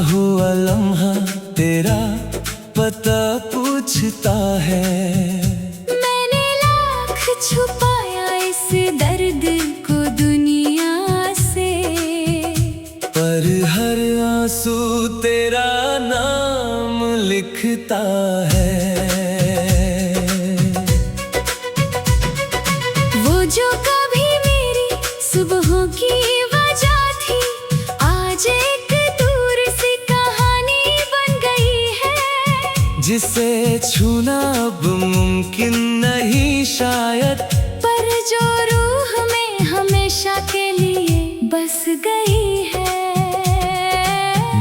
हुआ लम्हा तेरा पता पूछता है। मैंने लाख छुपाया इस दर्द को दुनिया से, पर हर आंसू तेरा नाम लिखता है। वो जो कभी मेरी सुबहों की वजह थी, आज एक दूर सी कहानी बन गई है। जिसे छूना अब मुमकिन नहीं शायद, पर जो रूह में हमेशा के लिए बस गई है।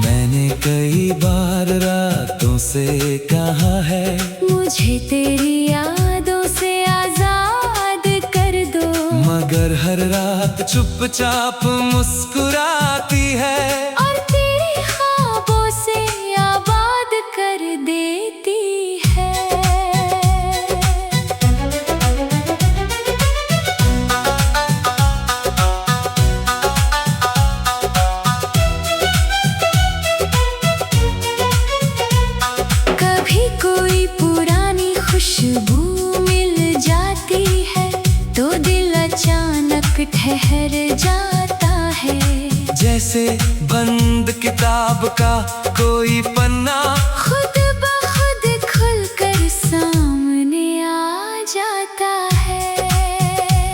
मैंने कई बार रातों से कहा है, मुझे तेरी यादों से आजाद कर दो, मगर हर रात चुपचाप मुस्कुराती है और तेरे ख्वाबों से आबाद कर देती है। कभी कोई पुरानी खुशबू मिल जाती है तो दिल अचानक ठहर जाता है। जैसे बंद किताब का कोई पन्ना खुद ब खुद खुलकर सामने आ जाता है।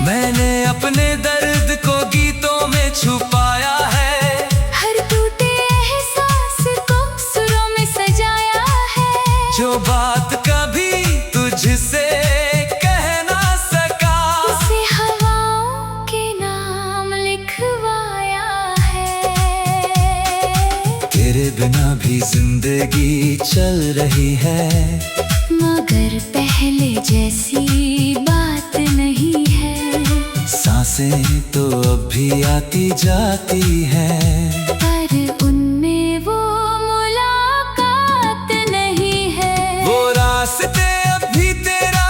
मैंने अपने दर्द को गीतों में छुपाया है, हर टूटे एहसास को सुरों में सजाया है। जो बात कभी तुझसे कह ना सका, उसे हवाओं के नाम लिखवाया है। तेरे बिना भी जिंदगी चल रही है, मगर पहले जैसी बात नहीं है। सांसें तो अब भी आती जाती है, पर उनमें वो मुलाकात नहीं है। वो रास्ते अब भी तेरा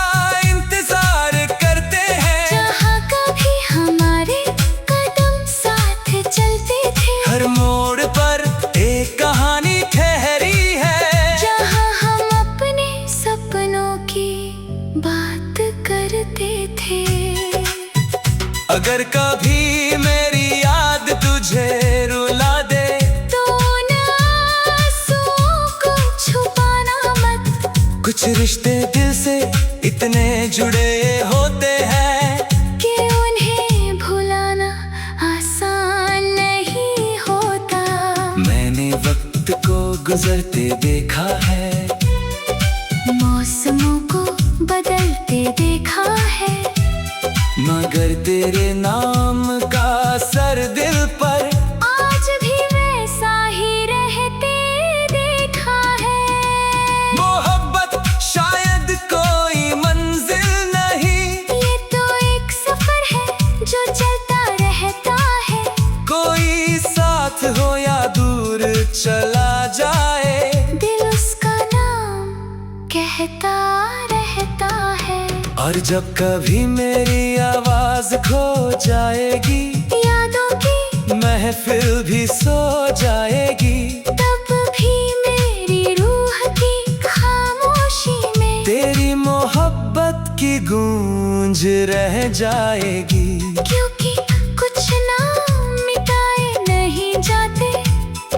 इंतजार करते हैं, जहाँ कभी हमारे कदम साथ चलते थे। हर मोड़ पर एक कहानी ठहरी है, जहाँ हम अपने सपनों की बात करते थे। अगर कभी मेरी याद तुझे रुला दे, तो उन आंसुओं को छुपाना मत। कुछ रिश्ते दिल से इतने जुड़े होते हैं कि उन्हें भुलाना आसान नहीं होता। मैंने वक्त को गुजरते देखा है, मौसमों को बदलते देखा है, मगर तेरे नाम का असर दिल पर आज भी वैसा ही रहते देखा है। मोहब्बत शायद कोई मंजिल नहीं, ये तो एक सफर है जो चलता रहता है। कोई साथ हो या दूर चला जाए, दिल उसका नाम कहता रहता है। और जब कभी मेरी आवाज खो जाएगी, यादों की महफिल भी सो जाएगी, तब भी मेरी रूह की खामोशी में तेरी मोहब्बत की गूंज रह जाएगी। क्योंकि कुछ नाम मिटाए नहीं जाते,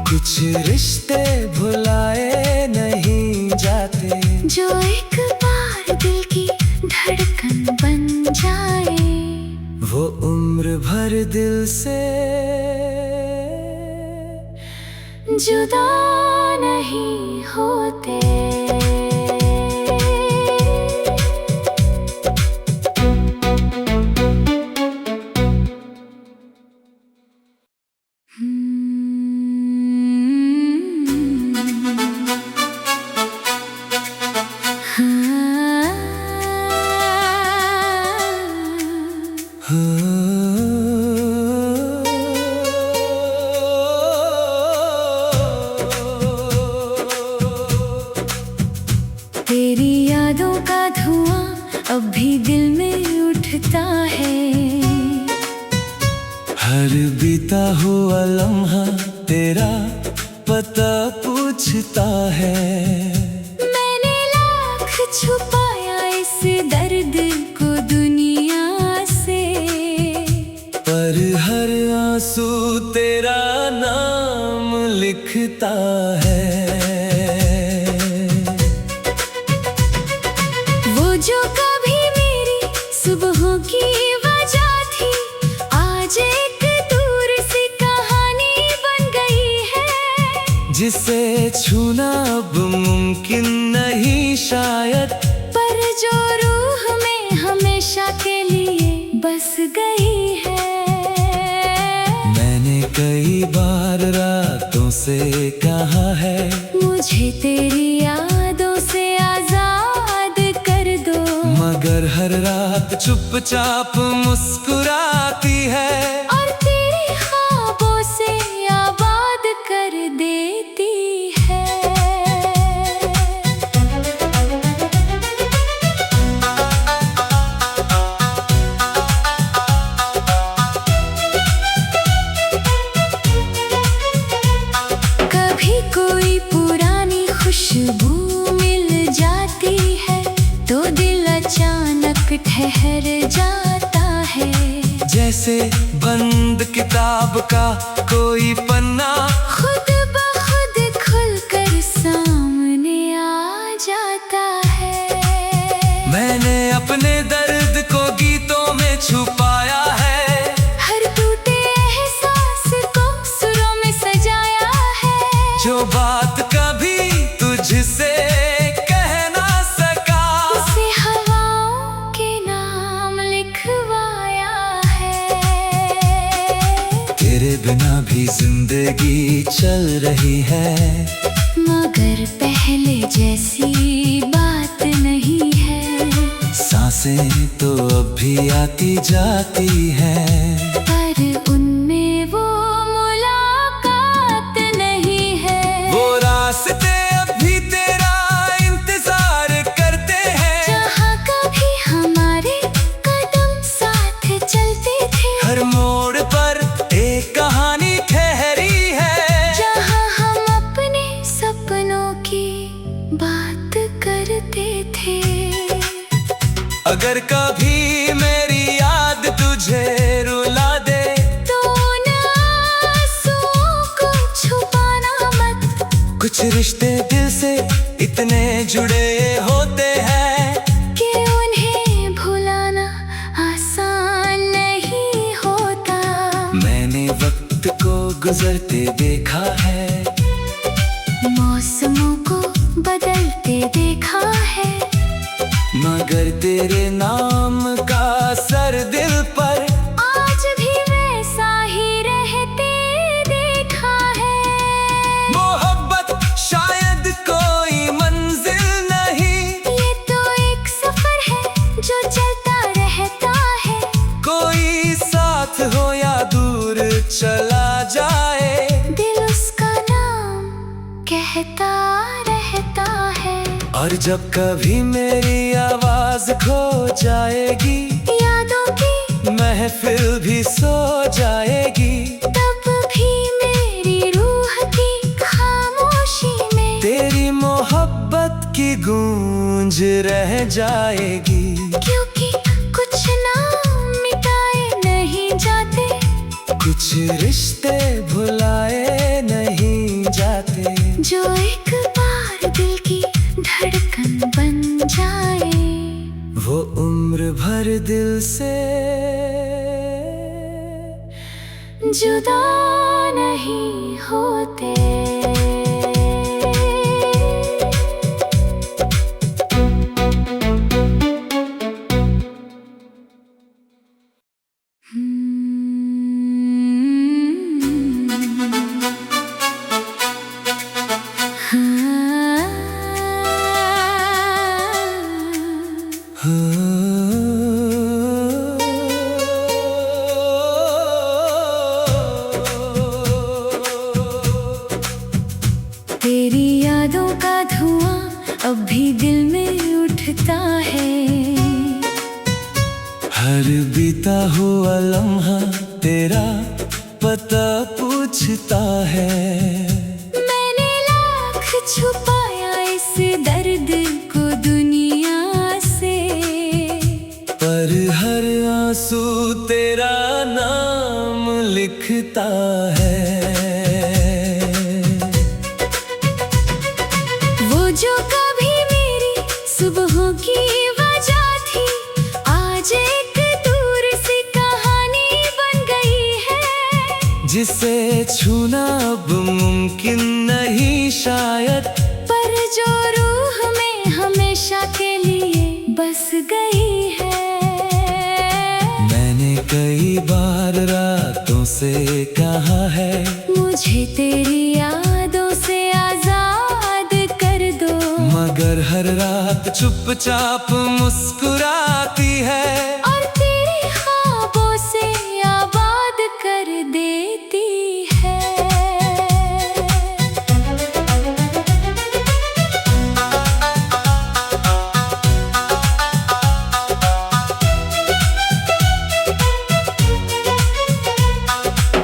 कुछ रिश्ते भुलाए नहीं जाते, जो एक बार दिल की धड़कन बन जाए। वो उम्र भर दिल से जुदा नहीं होते। तेरी यादों का धुआं अब भी दिल में उठता है। हर बीता हुआ लम्हा तेरा पता पूछता है। मैंने लाख छुपाया इस दर्द को दुनिया से, पर हर आंसू तेरा नाम लिखता है। वो जो कभी मेरी सुबहों की वजह थी, आज एक दूर सी कहानी बन गई है। जिसे छूना अब मुमकिन नहीं शायद, पर जो रूह में हमेशा के लिए बस गई है। मैंने कई बार रातों से कहा है, मुझे तेरी यादों से आजाद कर दो, मगर हर रात चुपचाप मुस्कुराती है और तेरे ख्वाबों से आबाद कर देती है। कभी कोई पुरानी खुशबू मिल जाती है, तो दिल अचानक ठहर जाता है। जैसे बंद किताब का कोई पन्ना खुद ब खुद खुलकर सामने आ जाता है। मैंने अपने दर्द को गीतों में छुपाया है, हर टूटे एहसास को सुरों में सजाया है। जो बात कभी तुझसे कह ना सका, उसे हवाओं के नाम लिखवाया है। तेरे बिना भी जिंदगी चल रही है, मगर पहले जैसी बात नहीं है। सांसें तो अब भी आती जाती हैं, पर उनमें वो मुलाकात नहीं है। वो रास्ते अब भी तेरा इंतजार करते हैं, जहाँ कभी हमारे कदम साथ चलते थे, हर मोड़ पर एक कहानी ठहरी है। जहाँ हम अपने सपनों की बात करते थे। अगर कभी मेरी याद तुझे रुला दे, तो उन आंसुओं को छुपाना मत, कुछ रिश्ते दिल से इतने जुड़े होते हैं कि उन्हें भुलाना आसान नहीं होता। मैंने वक्त को गुजरते देखा है, मौसमों को बदलते देखा है, मगर तेरे नाम का असर दिल पर आज भी वैसा ही रहते देखा है। मोहब्बत शायद कोई मंजिल नहीं, ये तो एक सफर है जो चलता रहता है। कोई साथ हो या दूर चला जाए, दिल उसका नाम कहता रहता है। और जब कभी मेरी आवाज खो जाएगी, यादों की महफिल भी सो जाएगी, तब भी मेरी रूह की खामोशी में तेरी मोहब्बत की गूंज रह जाएगी। क्योंकि कुछ नाम मिटाए नहीं जाते, कुछ रिश्ते भुलाए नहीं जाते, जो एक बार दिल की धड़कन बन जाए, वो उम्र भर दिल से जुदा नहीं होते। तेरी यादों का धुआं अब भी दिल में उठता है। हर बीता हुआ लम्हा तेरा पता पूछता है। मैं छुपाया इस दर्द को दुनिया से, पर हर आंसू तेरा नाम लिखता है। वो जो कभी मेरी सुबहों की वजह थी, आज एक दूर सी कहानी बन गई है। जिसे छूना अब मुमकिन नहीं शायद, पर जो रूह में हमेशा के लिए बस गई है। मैंने कई बार रातों से कहा है, मुझे तेरी यादों से आजाद कर दो, मगर हर रात चुपचाप मुस्कुराती है और तेरे ख्वाबों से आबाद कर देती है।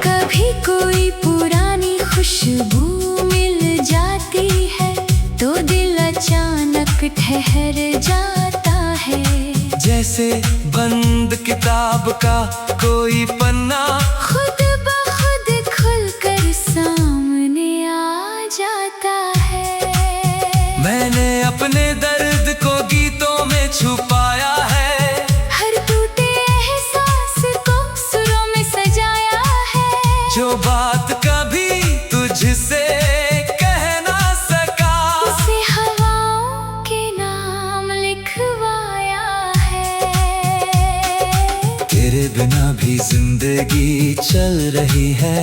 कभी कोई पुरानी खुशबू मिल जाती है, तो दिल अचानक ठहर जाता है। जैसे बंद किताब का कोई पन्ना खुद ब खुद खुलकर सामने आ जाता है। मैंने अपने दर्द को गीतों में छुपाया है, हर टूटे एहसास को सुरों में सजाया है। जो बात कभी तुझसे कह ना सका, उसे हवाओं के नाम लिखवाया है। तेरे बिना भी जिंदगी चल रही है,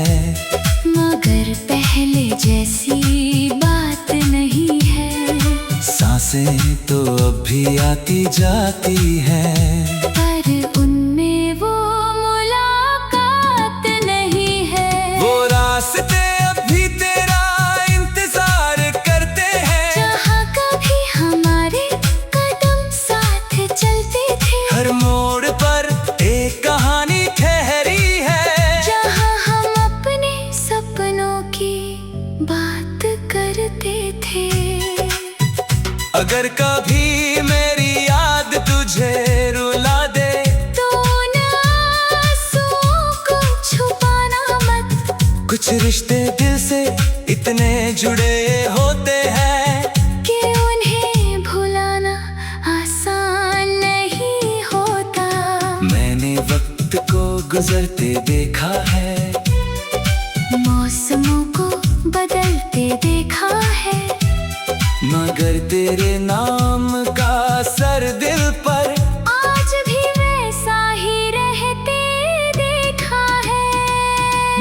मगर पहले जैसी बात नहीं है। सांसें तो अब भी आती जाती हैं, पर उनमें वो मुलाकात नहीं है। वो रास्ते अब भी तेरा इंतजार करते हैं, जहाँ कभी हमारे कदम साथ चलते थे। हर मोड़ पर एक कहानी ठहरी है, जहाँ हम अपने सपनों की बात करते थे। अगर कभी मेरी याद तुझे रुला दे, तो उन आंसुओं को छुपाना मत। कुछ रिश्ते दिल से इतने जुड़े होते हैं, कि उन्हें भुलाना आसान नहीं होता। मैंने वक्त को गुजरते देखा है, मौसमों को बदलते देखा है। मगर तेरे नाम का असर दिल पर आज भी वैसा ही रहते देखा है।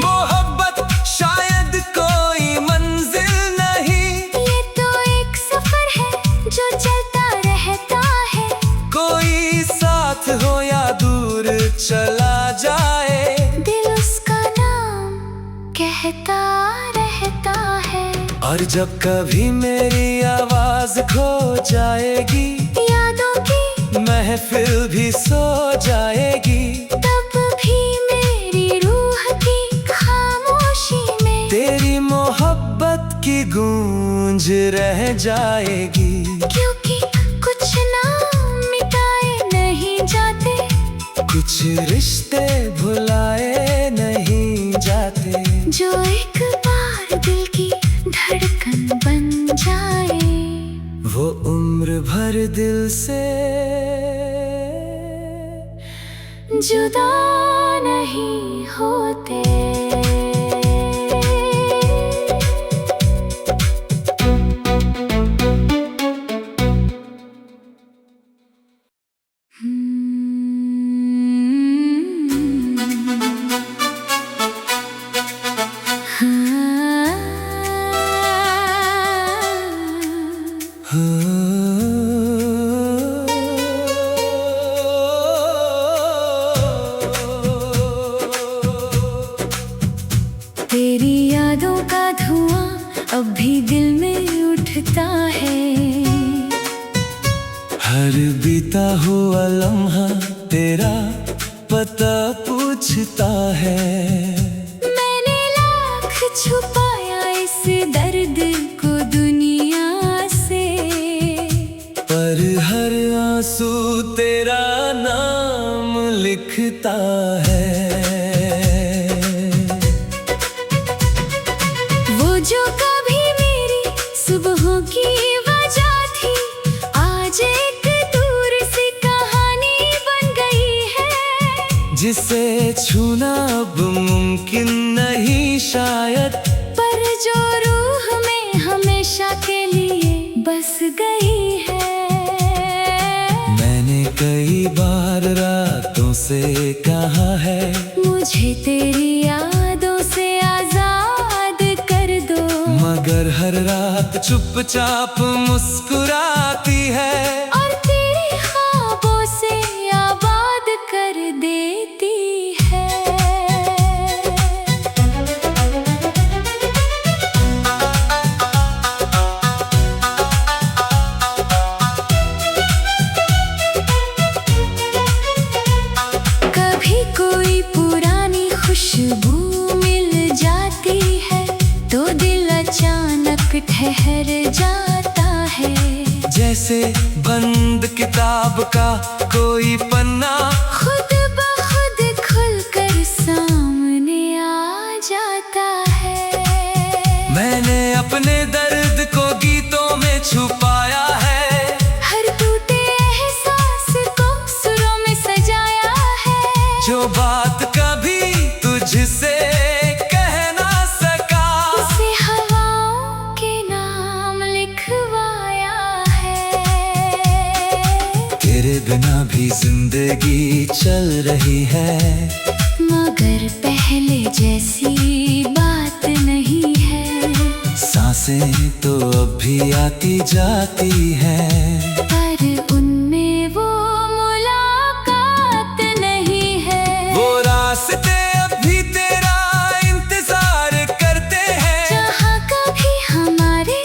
मोहब्बत शायद कोई मंजिल नहीं, ये तो एक सफर है जो चलता रहता है। कोई साथ हो या दूर चला जाए, दिल उसका नाम कहता रहता है। और जब कभी मेरी आवाज खो जाएगी, यादों की महफिल भी सो जाएगी, तब भी मेरी रूह की खामोशी में तेरी मोहब्बत की गूंज रह जाएगी। क्योंकि कुछ नाम मिटाए नहीं जाते, कुछ रिश्ते भुलाए नहीं जाते, जो एक बार दिल की धड़कन बन जाए। वो उम्र भर दिल से जुदा नहीं होते। तेरी यादों का धुआं अब भी दिल में उठता है। हर बीता हुआ लम्हा तेरा पता पूछता है। मैंने लाख छुपाया इस दर्द को दुनिया देता है। वो जो कभी मेरी सुबहों की वजह थी, आज एक दूर सी कहानी बन गई है। जिसे छूना अब मुमकिन नहीं शायद, पर जो रूह में हमेशा के लिए बस गई है। मैंने कई बार रातों से कहा है, मुझे तेरी यादों से आजाद कर दो। मगर हर रात चुपचाप मुस्कुराती है और तेरे ख्वाबों से आबाद कर देती है। कभी कोई पुरानी खुशबू मिल जाती है, तो दिल अचानक ठहर जाता है। जैसे बंद किताब का कोई पन्ना खुद ब खुद खुलकर सामने आ जाता है। मैंने अपने दर्द को गीतों में छुपाया है, हर टूटे एहसास को सुरों में सजाया है। जो बात कभी तुझसे कह ना सका, उसे हवाओं के नाम लिखवाया है। तेरे बिना भी जिंदगी चल रही है, मगर पहले जैसी बात नहीं है। सांसें तो अब भी आती जाती हैं, पर उनमें वो मुलाकात नहीं है। वो रास्ते अब भी तेरा इंतजार करते हैं, जहाँ कभी हमारे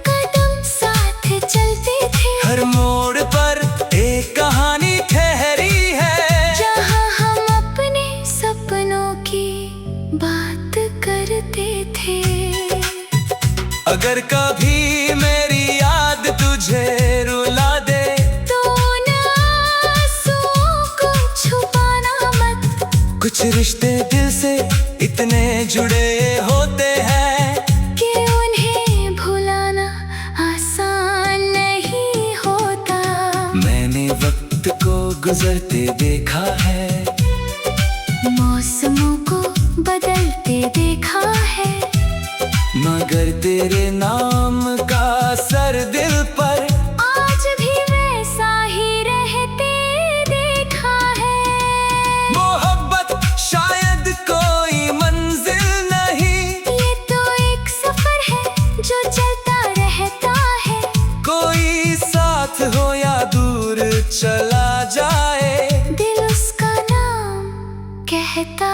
कदम साथ चलते थे। हर मोड़ पर एक कहानी ठहरी है, जहाँ हम अपने सपनों की बात करते थे। अगर कभी मेरी याद तुझे रुला दे, तो उन आंसुओं को छुपाना मत। कुछ रिश्ते दिल से इतने जुड़े होते हैं कि उन्हें भुलाना आसान नहीं होता। मैंने वक्त को गुजरते देखा है, मौसमों को बदलते देखा है। मगर तेरे नाम का असर दिल पर आज भी वैसा ही रहते देखा है। मोहब्बत शायद कोई मंजिल नहीं, ये तो एक सफर है जो चलता रहता है। कोई साथ हो या दूर चला जाए, दिल उसका नाम कहता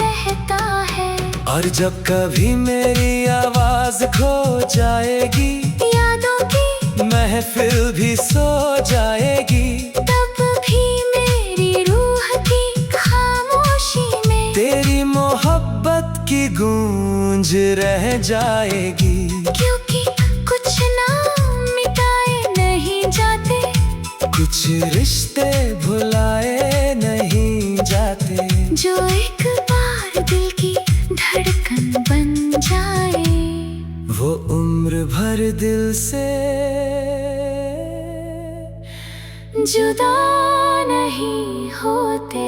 रहता है। और जब कभी मेरी आवाज खो जाएगी, यादों की महफिल भी सो जाएगी, तब भी मेरी रूह की खामोशी में तेरी मोहब्बत की गूंज रह जाएगी। क्योंकि कुछ नाम मिटाए नहीं जाते, कुछ रिश्ते भुलाए नहीं जाते, जो एक बार दिल की धड़कन बन जाए। वो उम्र भर दिल से जुदा नहीं होते।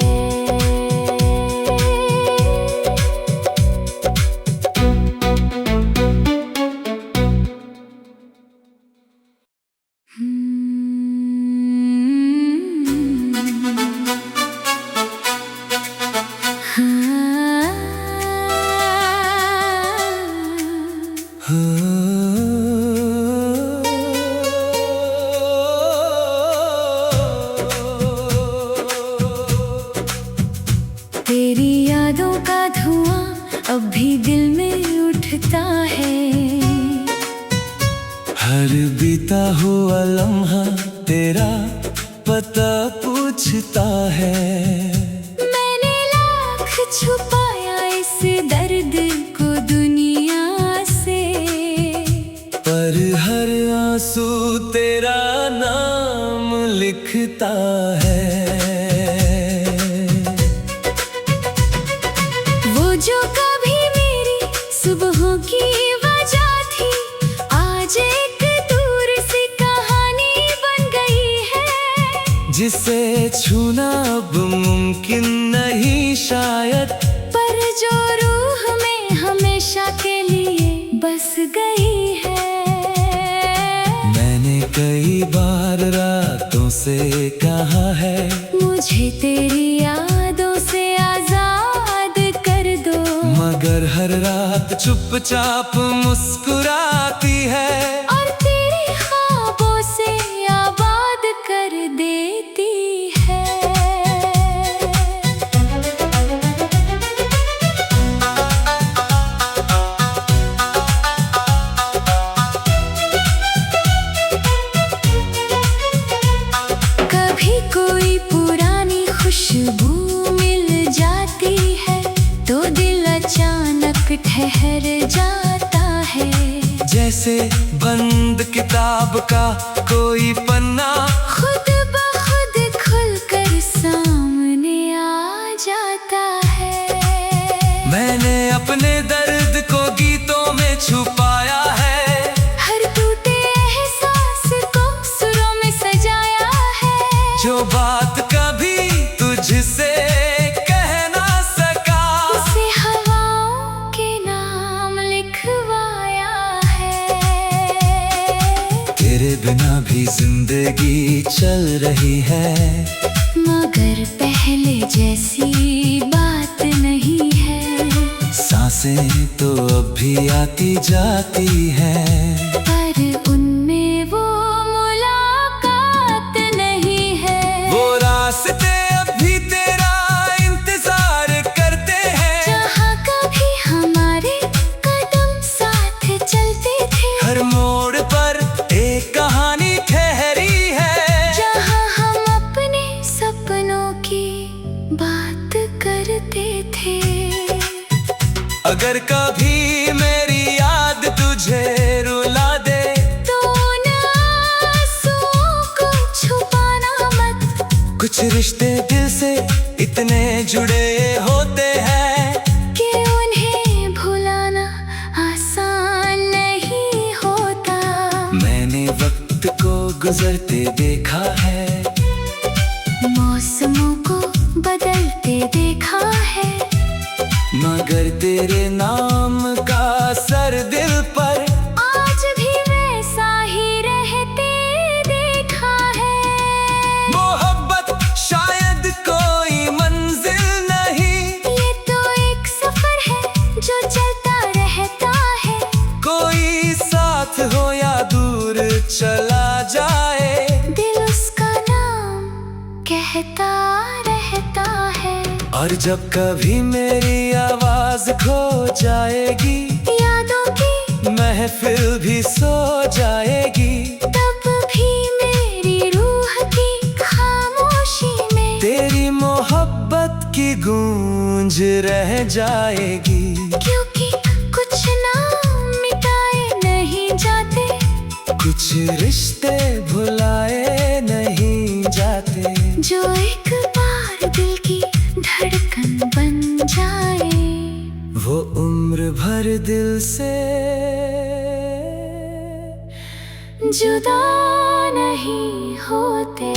तेरी यादों का धुआं अब भी दिल में उठता है। हर बीता हुआ लम्हा तेरा पता पूछता है। मैंने लाख छुपाया इस दर्द को दुनिया से, पर हर आंसू तेरा नाम लिखता है। जिसे छूना अब मुमकिन नहीं शायद, पर जो रूह में हमेशा के लिए बस गई है। मैंने कई बार रातों से कहा है, मुझे तेरी यादों से आजाद कर दो, मगर हर रात चुपचाप मुस्कुराती है और तेरे ख्वाबों से आबाद कर देती है। कभी कोई पुरानी खुशबू मिल जाती है तो दिल अचानक ठहर जाता है। जैसे बंद किताब का कोई पन्ना खुद ब खुद खुलकर सामने आ जाता है। मैंने अपने दर्द को गीतों में छुपाया है, हर टूटे एहसास को सुरों में सजाया है। जो बात कभी तुझसे कह ना सका, उसे हवाओं के नाम लिखवाया है। तेरे बिना भी जिंदगी चल रही है, मगर पहले जैसी बात नहीं है। सांसें तो अब भी आती जाती हैं, पर उनमें वो मुलाकात नहीं है। वो रास्ते अब भी तेरा इंतजार करते हैं, जहाँ कभी हमारे कदम साथ चलते थे, हर मोड़ पर एक कहानी ठहरी है, जहाँ हम अपने सपनों की बात करते थे। अगर कभी मेरी याद तुझे रुला दे, तो उन आंसुओं को छुपाना मत, कुछ रिश्ते दिल से इतने जुड़े होते हैं, कि उन्हें भुलाना आसान नहीं होता। मैंने वक्त को गुजरते देखा है, मौसमों को बदलते देखा है, मगर तेरे नाम का असर दिल पर आज भी वैसा ही रहते देखा है। मोहब्बत शायद कोई मंजिल नहीं, ये तो एक सफर है जो चलता रहता है। कोई साथ हो या दूर चला जाए, दिल उसका नाम कहता रहता है। और जब कभी मेरी आवाज खो जाएगी, यादों की महफिल भी सो जाएगी, तब भी मेरी रूह की खामोशी में तेरी मोहब्बत की गूंज रह जाएगी। क्योंकि कुछ नाम मिटाए नहीं जाते, कुछ रिश्ते भुलाए नहीं जाते, जो एक बार दिल की धड़कन बन जाए, वो उम्र भर दिल से जुदा नहीं होते।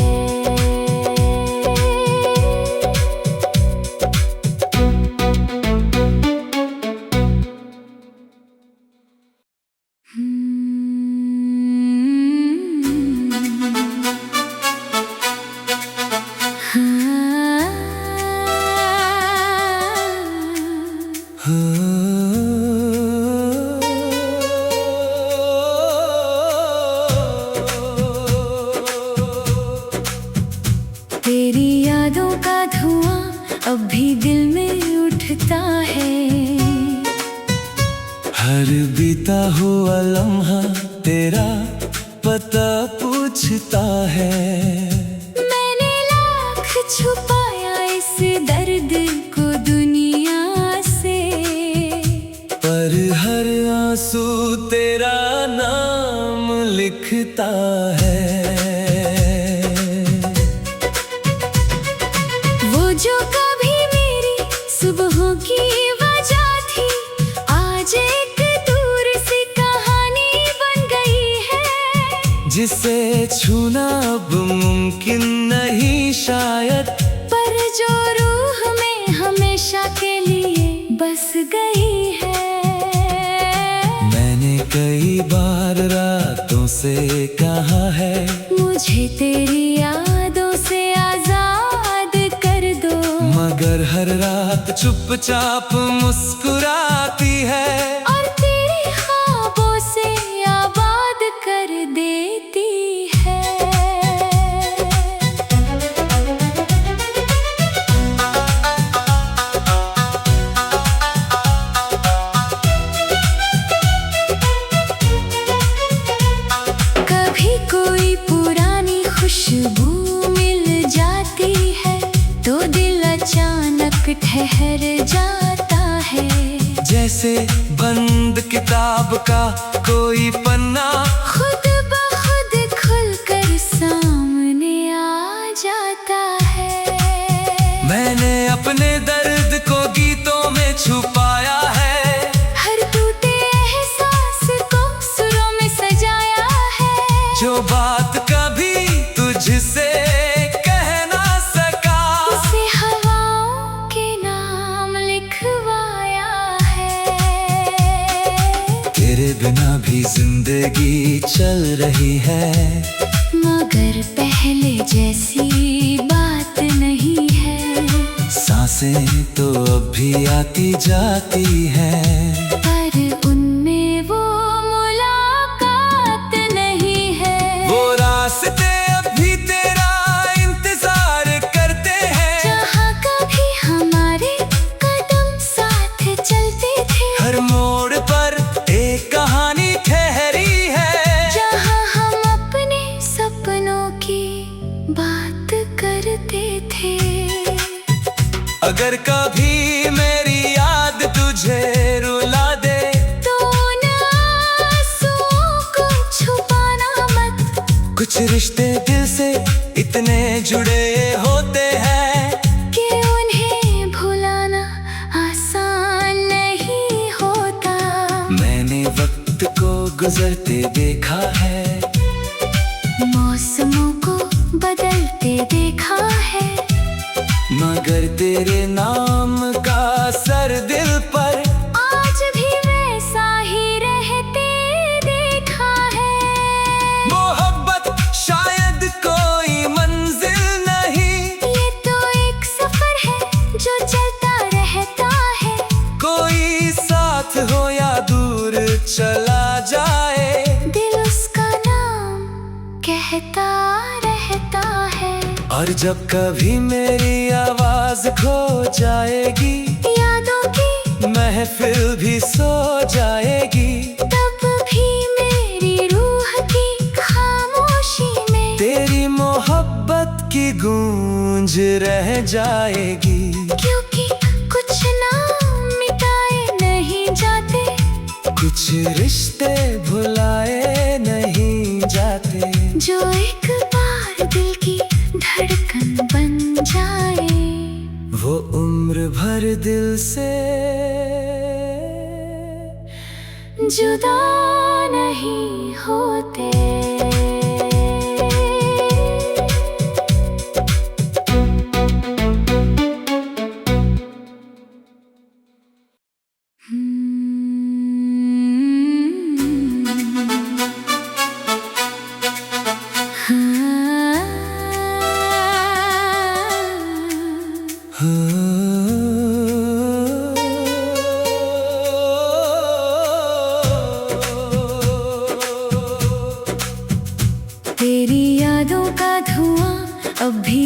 तेरी यादों का धुआं अब भी दिल में उठता है। हर बीता हुआ लम्हा तेरा पता पूछता है। मैंने लाख छुपाया इस दर्द को दुनिया से, पर हर आंसू तेरा नाम लिखता है। वो जो कभी मेरी सुबहों की वजह थी, आज एक दूर सी कहानी बन गई है। जिसे छूना अब मुमकिन नहीं शायद, पर जो रूह में हमेशा के लिए बस गई है। मैंने कई बार रातों से कहा है, मुझे तेरी यादों से आजाद कर दो, मगर हर रात चुपचाप मुस्कुराती है और तेरे ख्वाबों से आबाद कर देती है। कभी कोई पुरानी खुशबू मिल जाती है तो दिल अचानक ठहर जाता है। जैसे बंद किताब का कोई पन्ना खुद ब खुद खुलकर सामने आ जाता है। मैंने अपने दर्द को गीतों में छुपाया है, हर टूटे एहसास को सुरों में सजाया है। जो बात कभी तुझसे कह ना सका, उसे हवाओं के नाम लिखवाया है। तेरे बिना भी जिंदगी चल रही है, मगर पहले जैसी बात नहीं है। सांसें तो अब भी आती जाती हैं, पर उनमें वो मुलाकात नहीं है। वो रास्ते अब भी तेरा इंतजार करते हैं, जहाँ कभी हमारे कदम साथ चलते थे। हर मोड़ पर एक कहानी ठहरी है, जहाँ हम अपने सपनों की बात करते थे। अगर कभी मेरी याद तुझे रुला दे, तो उन आंसुओं को छुपाना मत। कुछ रिश्ते दिल से इतने जुड़े होते हैं कि उन्हें भुलाना आसान नहीं होता। मैंने वक्त को गुजरते देखा है, मौसमों को बदलते देखा है, मगर तेरे नाम का असर दिल पर आज भी वैसा ही रहते देखा है। मोहब्बत शायद कोई मंजिल नहीं, ये तो एक सफर है जो चलता रहता है। कोई साथ हो या दूर चला जाए, दिल उसका नाम कहता रहता है। और जब कभी मेरी आवाज खो जाएगी, यादों की महफिल भी सो जाएगी, तब भी मेरी रूह की खामोशी में तेरी मोहब्बत की गूंज रह जाएगी। क्योंकि कुछ नाम मिटाए नहीं जाते, कुछ रिश्ते भुलाए नहीं जाते, जो एक बार दिल की धड़कन बन जाए। वो उम्र भर दिल से जुदा नहीं होते। तेरी यादों का धुआं अब भी